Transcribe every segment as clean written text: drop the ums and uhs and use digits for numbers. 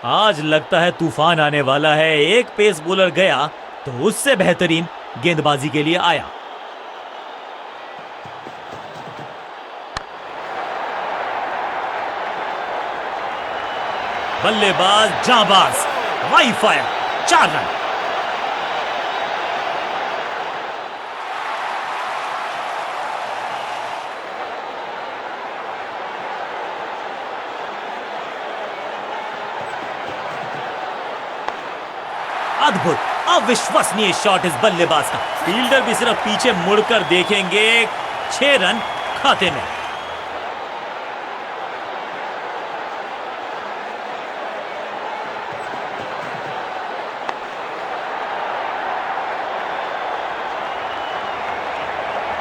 आज लगता है तूफान आने वाला है। एक पेस बॉलर गया तो उससे बेहतरीन गेंदबाजी के लिए आया। बल्लेबाज जाबाज, वाई फायर, 4 रन। अद्भुत, अविश्वसनीय शॉट इस बल्लेबाज का। फील्डर भी सिर्फ पीछे मुड़कर देखेंगे। 6 रन खाते में।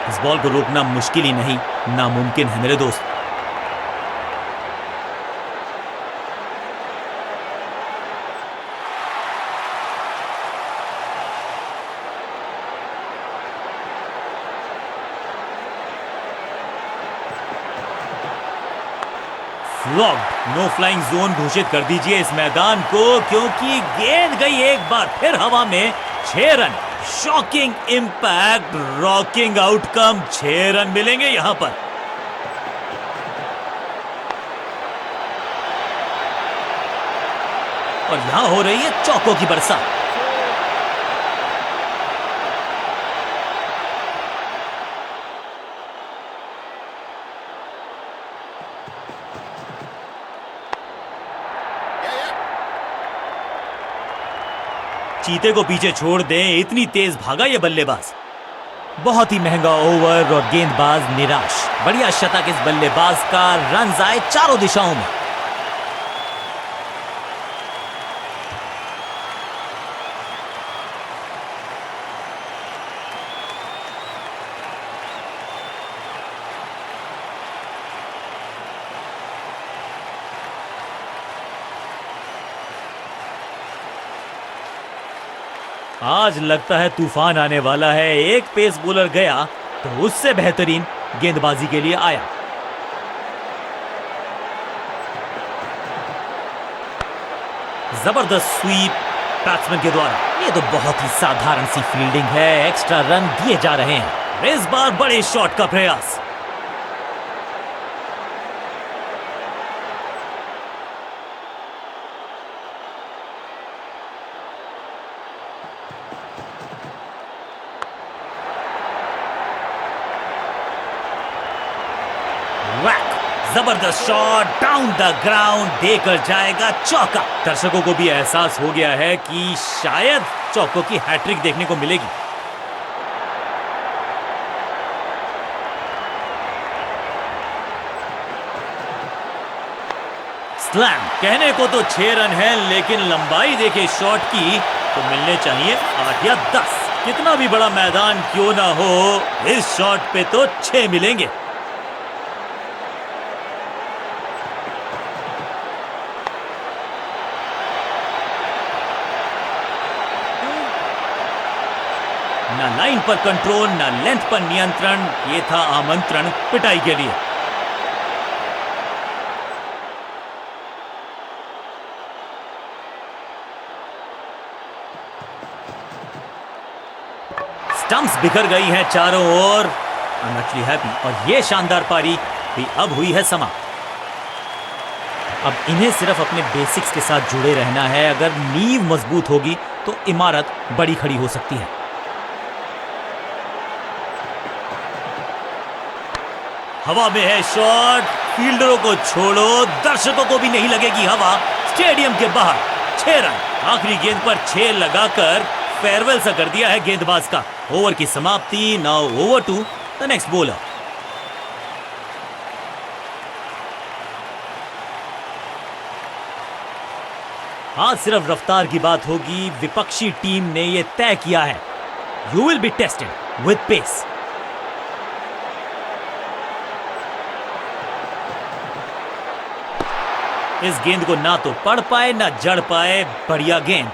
इस बॉल को रोकना मुश्किल ही नहीं, नामुमकिन है मेरे दोस्त। फ्लॉग्ड, नो फ्लाइंग जोन घोषित कर दीजिए इस मैदान को, क्योंकि गेंद गई एक बार फिर हवा में। 6 run, shocking impact, rocking outcome. 6 run मिलेंगे यहां पर। और यहां हो रही है चौकों की बरसात। चीते को पीछे छोड़ दें, इतनी तेज भागा ये बल्लेबाज। बहुत ही महंगा ओवर और गेंदबाज निराश। बढ़िया शतक इस बल्लेबाज का। रन आए चारों दिशाओं में। आज लगता है तूफान आने वाला है। एक पेस बॉलर गया तो उससे बेहतरीन गेंदबाजी के लिए आया। जबरदस्त स्वीप बैट्समैन के द्वारा। ये तो बहुत ही साधारण सी फील्डिंग है। एक्स्ट्रा रन दिए जा रहे हैं। इस बार बड़े शॉट का प्रयास। जबरदस्त शॉट, डाउन द ग्राउंड, देकर जाएगा चौका। दर्शकों को भी एहसास हो गया है कि शायद चौकों की हैट्रिक देखने को मिलेगी। स्लैम। कहने को तो 6 रन है, लेकिन लंबाई देखे शॉट की तो मिलने चाहिए 8 या 10। कितना भी बड़ा मैदान क्यों ना हो, इस शॉट पे तो 6 मिलेंगे। ना लाइन पर कंट्रोल, ना लेंथ पर नियंत्रण। ये था आमंत्रण पिटाई के लिए। स्टंप्स बिखर गई हैं चारों ओर। I am actually happy. और ये शानदार पारी भी अब हुई है समाप्त। अब इन्हें सिर्फ अपने बेसिक्स के साथ जुड़े रहना है। अगर नींव मजबूत होगी तो इमारत बड़ी खड़ी हो सकती है। हवा में है शॉट। फील्डरों को छोड़ो, दर्शकों को भी नहीं लगेगी हवा। स्टेडियम के बाहर 6 रन। आखिरी गेंद पर 6 लगाकर फेयरवेल सा कर दिया है गेंदबाज का। ओवर की समाप्ति। Now over to the next bowler. आज सिर्फ रफ्तार की बात होगी। विपक्षी टीम ने यह तय किया है, you will be tested with pace. इस गेंद को ना तो पढ़ पाए ना जड़ पाए। बढ़िया गेंद।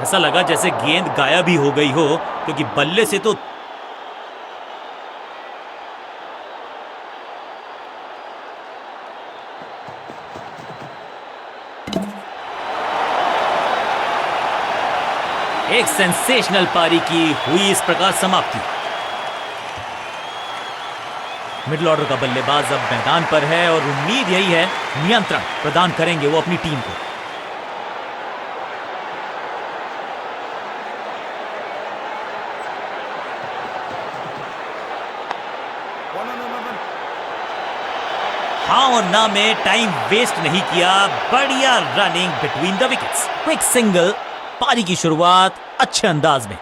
ऐसा लगा जैसे गेंद गायब ही हो गई हो, क्योंकि बल्ले से तो एक सेंसेशनल पारी की हुई इस प्रकार समाप्ति। मिडिल ऑर्डर का बल्लेबाज अब मैदान पर है और उम्मीद यही है नियंत्रण प्रदान करेंगे वो अपनी टीम को। हाँ और ना में टाइम वेस्ट नहीं किया, बढ़िया running between the wickets, quick single, पारी की शुरुआत अच्छे अंदाज में।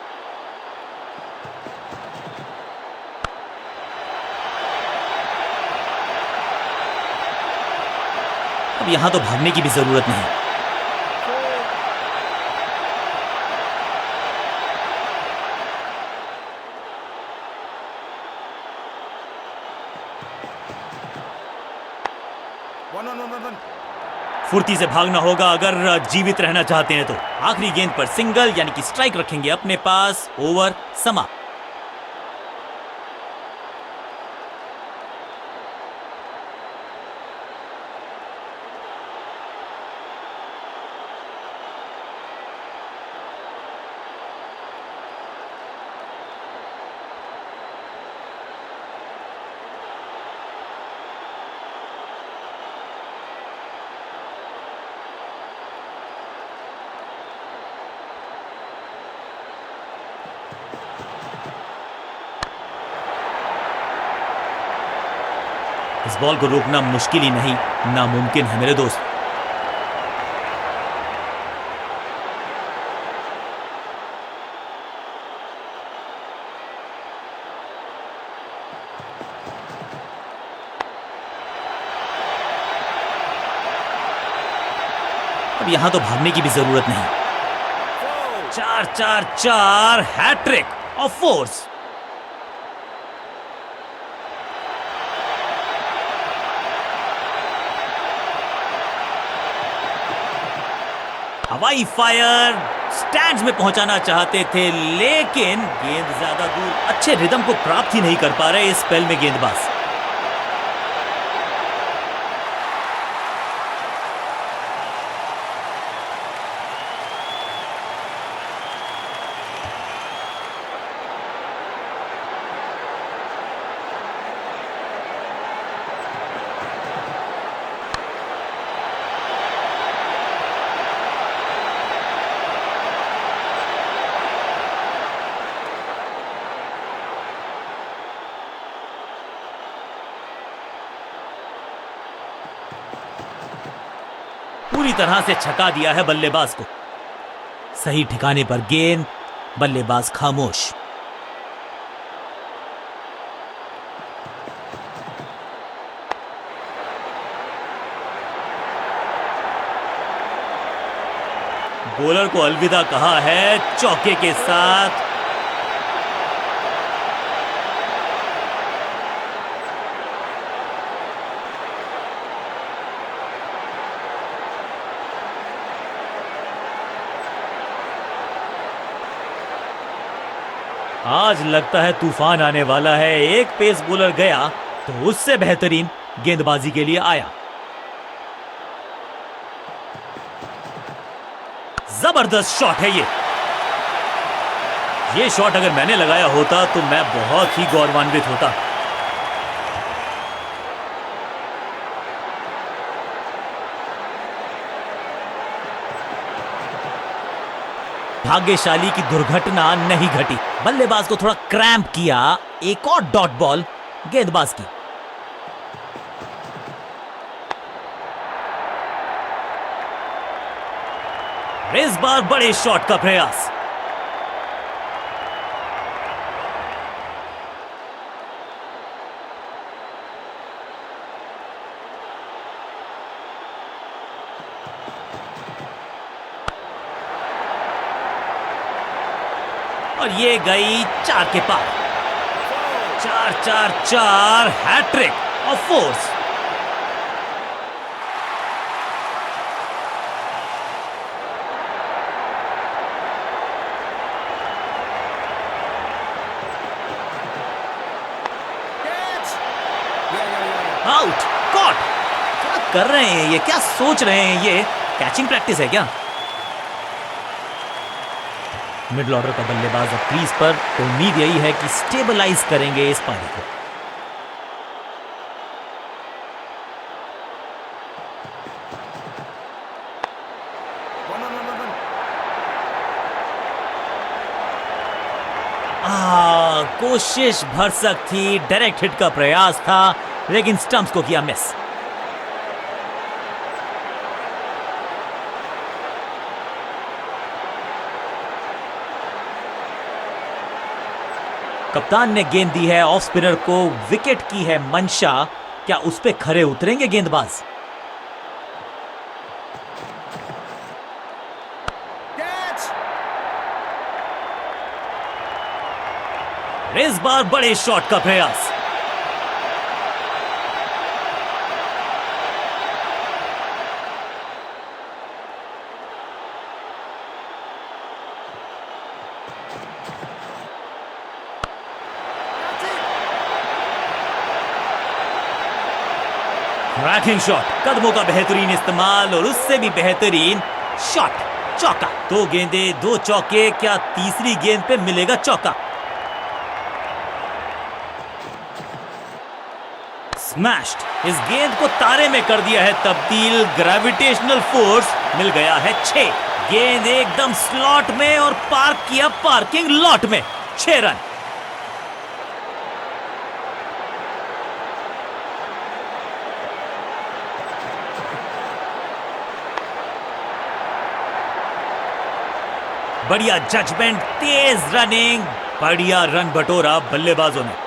अब यहां तो भागने की भी जरूरत नहीं। फुर्ती से भागना होगा अगर जीवित रहना चाहते हैं तो। आखिरी गेंद पर सिंगल यानी कि स्ट्राइक रखेंगे अपने पास। ओवर समाप्त। इस बॉल को रोकना मुश्किल ही नहीं, नामुमकिन है मेरे दोस्त। अब यहां तो भागने की भी जरूरत नहीं। 4-4-4 हैट्रिक ऑफ फोर्स। हवाई फायर, स्टैंड्स में पहुंचाना चाहते थे लेकिन गेंद ज्यादा दूर, अच्छे रिदम को प्राप्त ही नहीं कर पा रहे इस स्पेल में गेंदबाज। पूरी तरह से छका दिया है बल्लेबाज को। सही ठिकाने पर गेंद, बल्लेबाज खामोश। बॉलर को अलविदा कहा है चौके के साथ। आज लगता है तूफान आने वाला है। एक पेस बॉलर गया तो उससे बेहतरीन गेंदबाजी के लिए आया। जबरदस्त शॉट है ये शॉट अगर मैंने लगाया होता तो मैं बहुत ही गौरवान्वित होता। भाग्यशाली की दुर्घटना नहीं घटी। बल्लेबाज को थोड़ा क्रैम्प किया। एक और डॉट बॉल गेंदबाज की। इस बार बड़े शॉट का प्रयास। और ये गई 4 के पार। 4-4-4 hat trick of fours. Out, caught. क्या कर रहे हैं ये, क्या सोच रहे हैं ये? कैचिंग प्रैक्टिस है क्या? मिडिल ऑर्डर का बल्लेबाज अब क्रीज पर, तो उम्मीद यही है कि स्टेबलाइज करेंगे इस पारी को। कोशिश भरसक थी, डायरेक्ट हिट का प्रयास था, लेकिन स्टंप्स को किया मिस। कप्तान ने गेंद दी है ऑफ स्पिनर को, विकेट की है मंशा, क्या उस पे खरे उतरेंगे गेंदबाज? इस बार बड़े शॉट का प्रयास। क्रैकिंग शॉट, कदमों का बेहतरीन इस्तेमाल और उससे भी बेहतरीन शॉट, चौका। दो गेंदे दो चौके, क्या तीसरी गेंद पे मिलेगा चौका? स्मैश्ड, इस गेंद को तारे में कर दिया है तब्दील, ग्रेविटेशनल फोर्स मिल गया है 6। गेंद एकदम स्लॉट में और पार्क किया पार्किंग लॉट में, 6 रन। बढ़िया जजमेंट, तेज रनिंग, बढ़िया रन बटोरा बल्लेबाजों ने।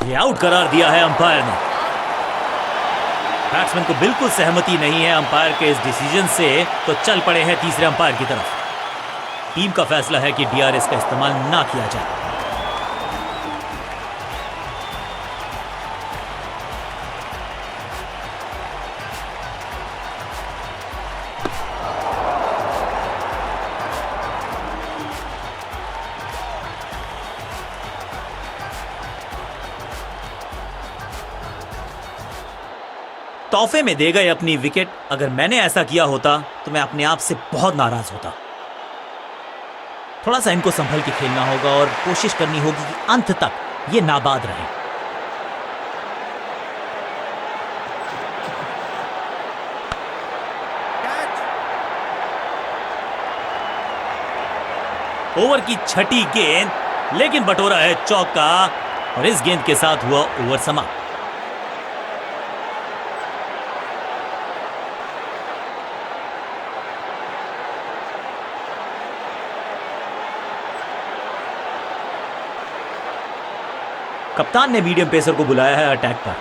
ये आउट करार दिया है अंपायर ने। बैट्समैन को बिल्कुल सहमति नहीं है अंपायर के इस डिसीजन से, तो चल पड़े हैं तीसरे अंपायर की तरफ। टीम का फैसला है कि डीआरएस का इस्तेमाल ना किया जाए। तोहफे में दे गए अपनी विकेट। अगर मैंने ऐसा किया होता तो मैं अपने आप से बहुत नाराज होता। थोड़ा सा इनको संभल के खेलना होगा और कोशिश करनी होगी कि अंत तक ये नाबाद रहे। ओवर की छठी गेंद, लेकिन बटोरा है चौका और इस गेंद के साथ हुआ ओवर समाप्त। कप्तान ने मीडियम पेसर को बुलाया है अटैक पर।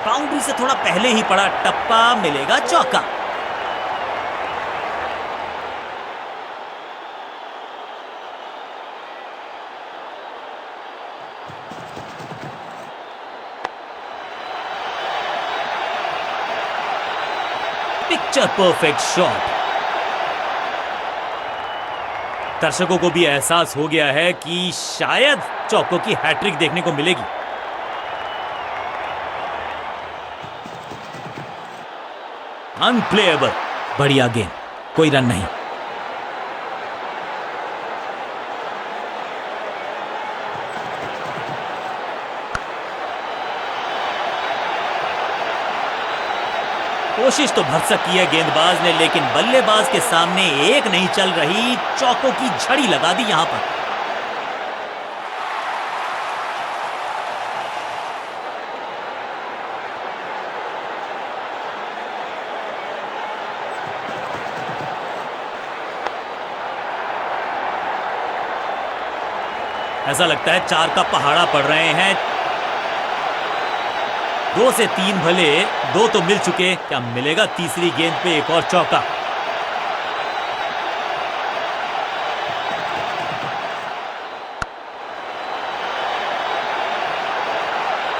बाउंड्री से थोड़ा पहले ही पड़ा टप्पा, मिलेगा चौका। Picture perfect shot. दर्शकों को भी एहसास हो गया है कि शायद चौकों की हैट्रिक देखने को मिलेगी। अनप्लेएबल, बढ़िया गेंद, कोई रन नहीं। कोशिश तो भरसक की है गेंदबाज ने, लेकिन बल्लेबाज के सामने एक नहीं चल रही, चौकों की झड़ी लगा दी यहां पर। ऐसा लगता है 4 का पहाड़ा पड़ रहे हैं। 2 से 3 भले, 2 तो मिल चुके, क्या मिलेगा तीसरी गेंद पे एक और चौका?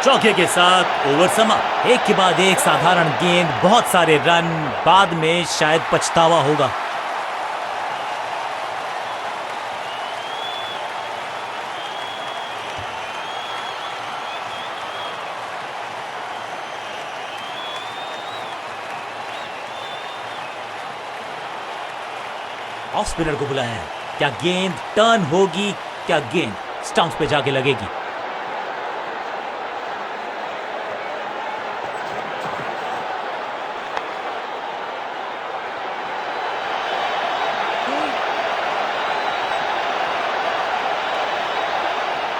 चौके के साथ ओवर समाप्त। एक के बाद एक साधारण गेंद, बहुत सारे रन, बाद में शायद पछतावा होगा। ऑफ स्पिनर को बुलाया है। क्या गेंद टर्न होगी? क्या गेंद स्टंप्स पे जाके लगेगी?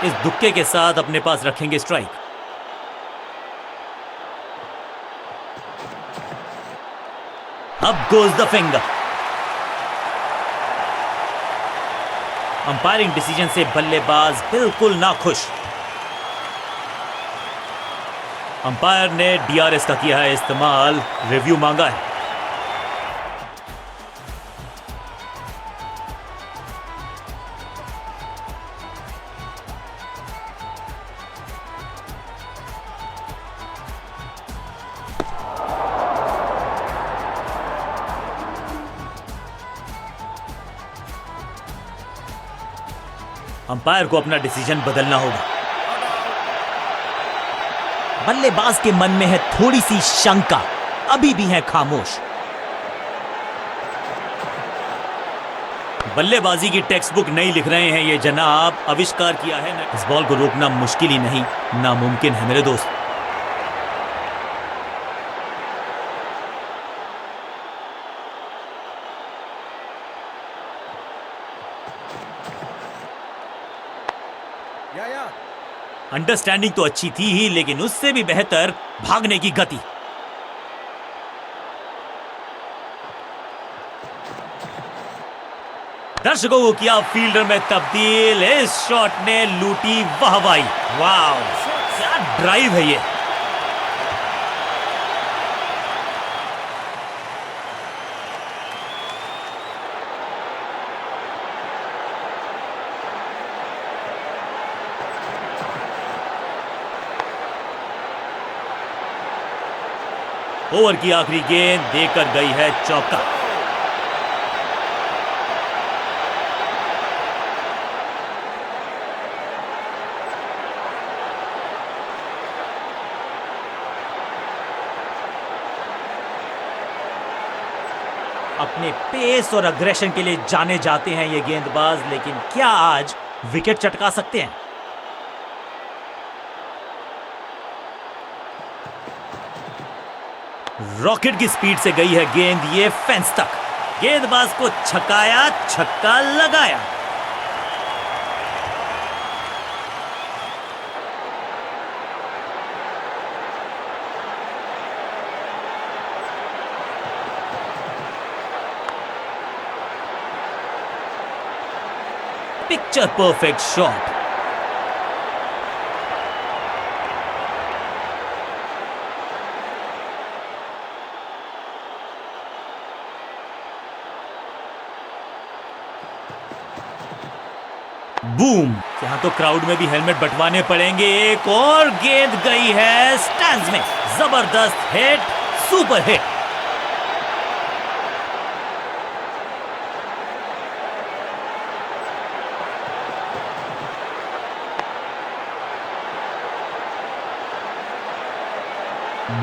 इस दुक्के के साथ अपने पास रखेंगे स्ट्राइक। अब goes the finger. Umpiring decision से बल्लेबाज बिल्कुल नाखुश। अंपायर ने डीआरएस का किया है इस्तेमाल, रिव्यू मांगा है। अंपायर को अपना डिसीजन बदलना होगा। बल्लेबाज के मन में है थोड़ी सी शंका, अभी भी है खामोश। बल्लेबाजी की टेक्स्ट बुक नहीं लिख रहे हैं ये जनाब, आविष्कार किया है। इस बॉल को रोकना मुश्किल ही नहीं, नामुमकिन है मेरे दोस्त। अंडरस्टैंडिंग तो अच्छी थी ही, लेकिन उससे भी बेहतर भागने की गति। दर्शकों को किया फील्डर में तब्दील। इस शॉट ने लूटी वाहवाही। वाव, क्या ड्राइव है ये। ओवर की आखिरी गेंद देकर गई है चौका। अपने पेस और अग्रेशन के लिए जाने जाते हैं ये गेंदबाज, लेकिन क्या आज विकेट चटका सकते हैं? रॉकेट की स्पीड से गई है गेंद ये फेंस तक। गेंदबाज को छकाया, छक्का लगाया। Picture perfect shot. बूम, यहां तो क्राउड में भी हेलमेट बंटवाने पड़ेंगे। एक और गेंद गई है स्टैंड्स में। जबरदस्त हिट, सुपर हिट।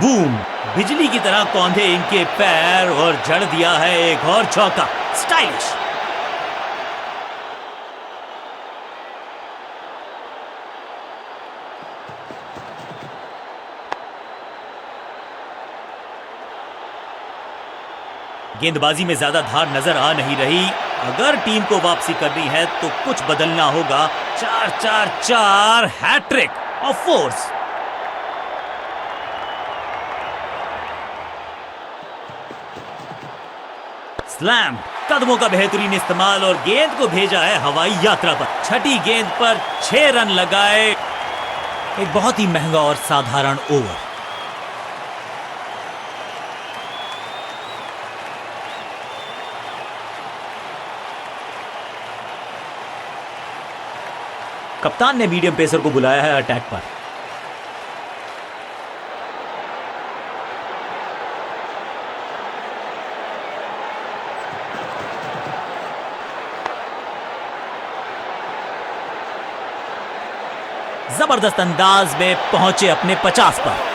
बूम, बिजली की तरह कौंधे इनके पैर और जड़ दिया है एक और चौका। स्टाइलिश। गेंदबाजी में ज्यादा धार नजर आ नहीं रही। अगर टीम को वापसी करनी है तो कुछ बदलना होगा। 4-4-4 हैट्रिक ऑफ फोर्स। स्लैम, कदमों का बेहतरीन इस्तेमाल और गेंद को भेजा है हवाई यात्रा पर। छठी गेंद पर 6 रन लगाए। एक बहुत ही महंगा और साधारण ओवर। कप्तान ने मीडियम पेसर को बुलाया है अटैक पर। जबरदस्त अंदाज में पहुंचे अपने 50 पर।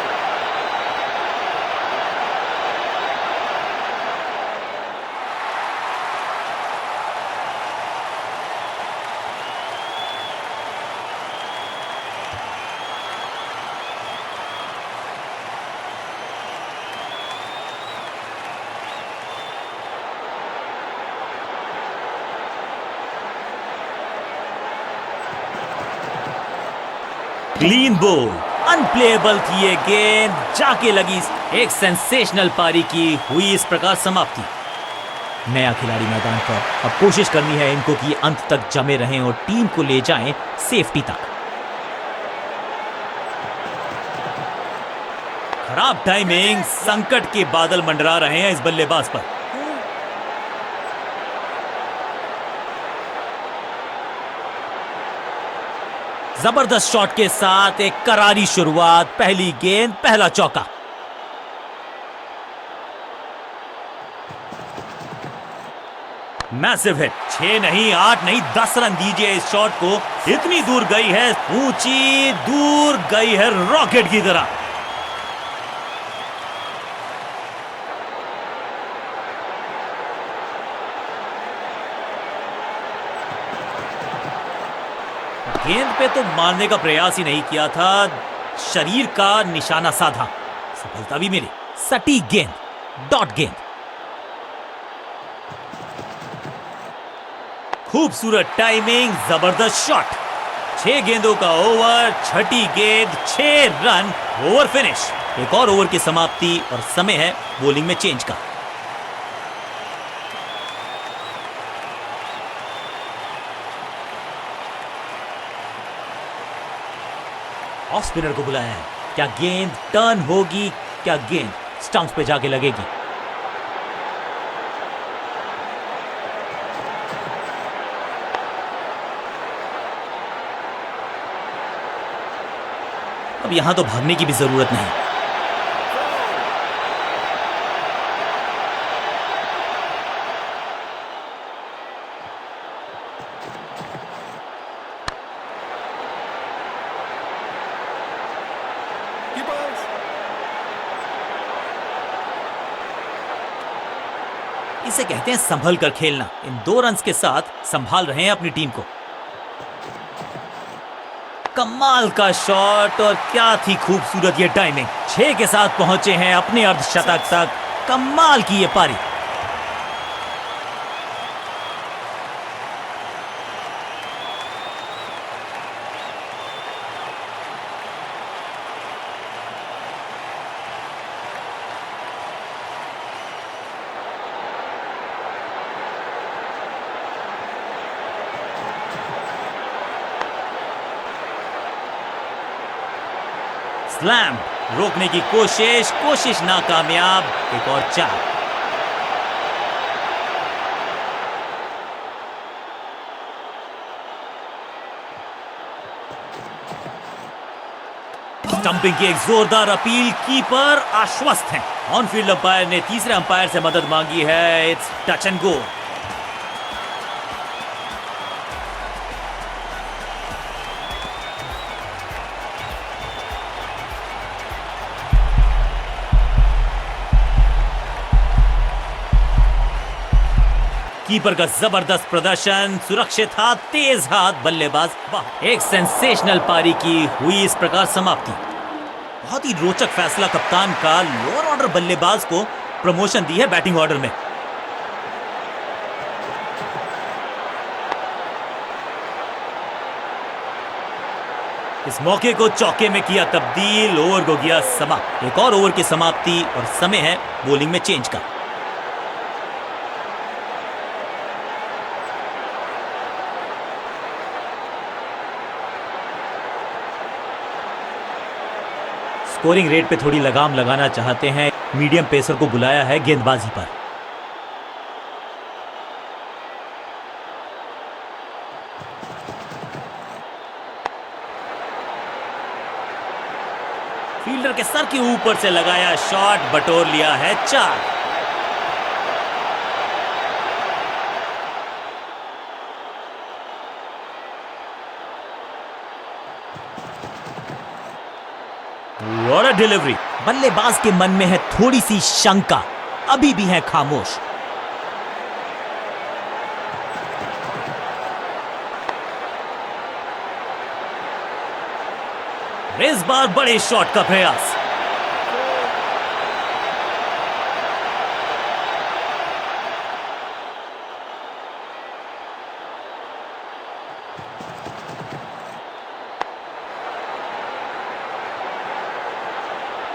क्लीन बोल, अनप्लेएबल थी ये गेंद, जाके लगी। एक सेंसेशनल पारी की हुई इस प्रकार समाप्ति। नया खिलाड़ी मैदान पर, अब कोशिश करनी है इनको कि अंत तक जमे रहें और टीम को ले जाएं सेफ्टी तक। खराब टाइमिंग, संकट के बादल मंडरा रहे हैं इस बल्लेबाज पर। जबरदस्त शॉट के साथ एक करारी शुरुआत, पहली गेंद पहला चौका। मैसिव हिट, 6 नहीं 8 नहीं 10 रन दीजिए इस शॉट को। इतनी दूर गई है, ऊंची दूर गई है रॉकेट की तरह। गेंद पे तो मारने का प्रयास ही नहीं किया था, शरीर का निशाना साधा, सफलता भी मिली। सटीक गेंद, डॉट गेंद। खूबसूरत टाइमिंग, जबरदस्त शॉट। 6 गेंदों का ओवर, छठी गेंद 6 रन, ओवर फिनिश। एक और ओवर की समाप्ति और समय है बॉलिंग में चेंज का। ऑफ स्पिनर को बुलाया है। क्या गेंद टर्न होगी? क्या गेंद स्टंप्स पे जाके लगेगी? अब यहां तो भागने की भी जरूरत नहीं। इसे कहते हैं संभल कर खेलना। इन 2 रन्स के साथ संभाल रहे हैं अपनी टीम को। कमाल का शॉट और क्या थी खूबसूरत ये टाइमिंग। 6 के साथ पहुंचे हैं अपने अर्धशतक तक। कमाल की ये पारी। स्लैम, रोकने की कोशिश नाकामयाब। एक और 4। स्टंपिंग की एक जोरदार अपील, कीपर आश्वस्त हैं। ऑनफील्ड अंपायर ने तीसरे अंपायर से मदद मांगी है। It's touch and go. Keeper का जबरदस्त प्रदर्शन, सुरक्षित हाथ, तेज हाथ, बल्लेबाज वाह। एक सेंसेशनल पारी की हुई इस प्रकार समाप्ति। बहुत ही रोचक फैसला कप्तान का। लोअर ऑर्डर बल्लेबाज को प्रमोशन दी है बैटिंग ऑर्डर में। इस मौके को चौके में किया तब्दील, ओवर को किया समाप्त। एक और ओवर की समाप्ति और समय है बॉलिंग में चेंज का। स्कोरिंग रेट पे थोड़ी लगाम लगाना चाहते हैं। मीडियम पेसर को बुलाया है गेंदबाजी पर। फील्डर के सर के ऊपर से लगाया शॉट, बटोर लिया है 4। What a delivery. बल्लेबाज के मन में है थोड़ी सी शंका, अभी भी है खामोश। इस बार बड़े शॉट का प्रयास।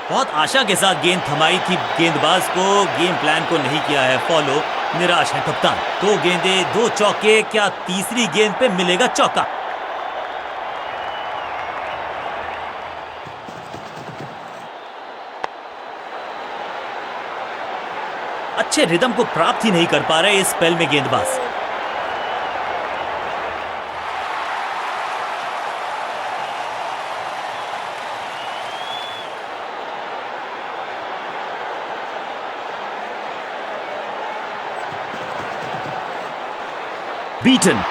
बहुत आशा के साथ गेंद थमाई थी गेंदबाज को, गेम प्लान को नहीं किया है फॉलो। निराश है कप्तान। 2 गेंदे 2 चौके, क्या तीसरी गेंद पे मिलेगा चौका? अच्छे रिदम को प्राप्त ही नहीं कर पा रहे इस स्पेल में गेंदबाज। बीटन,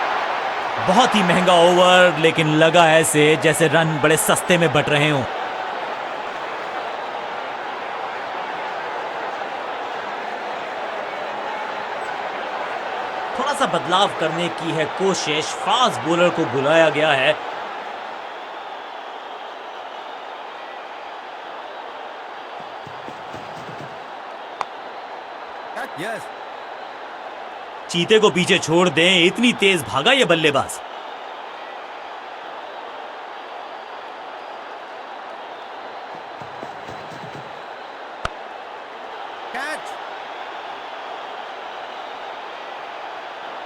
बहुत ही महंगा ओवर, लेकिन लगा ऐसे जैसे रन बड़े सस्ते में बट रहे हों। थोड़ा सा बदलाव करने की है कोशिश, फास्ट बॉलर को बुलाया गया है। Yes. चीते को पीछे छोड़ दें, इतनी तेज भागा ये बल्लेबाज। Catch.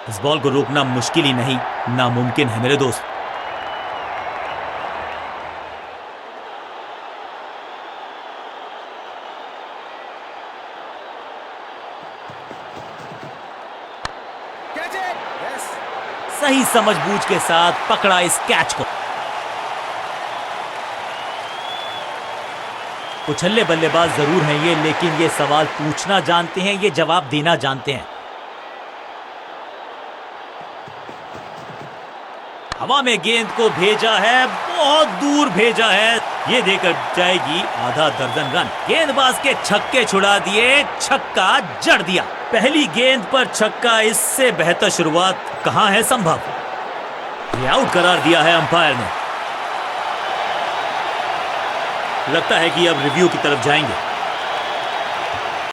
इस बॉल को रोकना मुश्किल ही नहीं, नामुमकिन है मेरे दोस्त। Catch it. Yes. सही समझबूझ के साथ पकड़ा इस कैच को। उछल्ले बल्लेबाज जरूर हैं ये, लेकिन ये सवाल पूछना जानते हैं, ये जवाब देना जानते हैं। हवा में गेंद को भेजा है, बहुत दूर भेजा है, ये देकर जाएगी आधा दर्जन रन। गेंदबाज के छक्के छुड़ा दिए, छक्का जड़ दिया। पहली गेंद पर छक्का, इससे बेहतर शुरुआत कहां है संभव। ये आउट करार दिया है अंपायर ने। लगता है कि अब रिव्यू की तरफ जाएंगे।